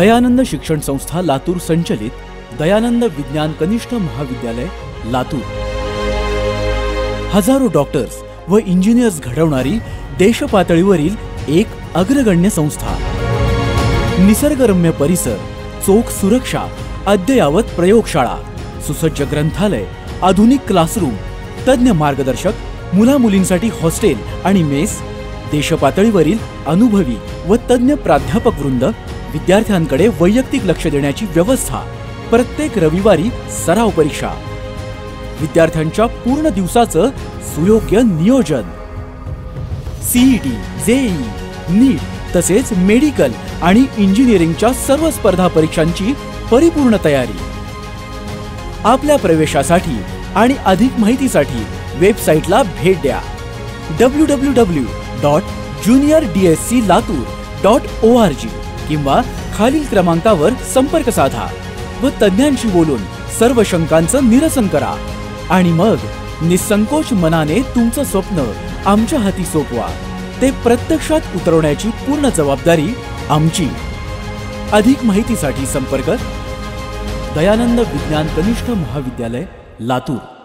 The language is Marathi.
दयानंद शिक्षण संस्था लातूर संचलित दयानंद विज्ञान कनिष्ठ महाविद्यालय लातूर हजारो डॉक्टर्स व इंजिनियर्स घडवणारी देश पातळीवरील एक अग्रगण्य संस्था। निसर्गरम्य परिसर, चोख सुरक्षा, अद्ययावत प्रयोगशाळा, सुसज्ज ग्रंथालय, आधुनिक क्लासरूम, तज्ञ मार्गदर्शक, मुला मुलींसाठी हॉस्टेल आणि मेस, देश पातळीवरील अनुभवी व तज्ञ प्राध्यापक वृंद, विद्यार्थ्यांकडे वैयक्तिक लक्ष देण्याची व्यवस्था, प्रत्येक रविवारी सराव परीक्षा, विद्यार्थ्यांच्या पूर्ण दिवसाचं सुयोग्य नियोजन, सीईटी, जेईई, नीट तसेच मेडिकल आणि इंजिनिअरिंगच्या सर्व स्पर्धा परीक्षांची परिपूर्ण तयारी। आपल्या प्रवेशासाठी आणि अधिक माहितीसाठी वेबसाईटला भेट द्या www.juniordsclatur.org किंवा खालील क्रमांकावर संपर्क साधा व तज्ञांशी बोलून सर्व शंकांचं निरसन करा आणि मग निसंकोच मनाने तुमचं स्वप्न आमच्या हाती सोपवा। ते प्रत्यक्षात उतरवण्याची पूर्ण जबाबदारी आमची। अधिक माहितीसाठी संपर्क दयानंद विज्ञान कनिष्ठ महाविद्यालय लातूर।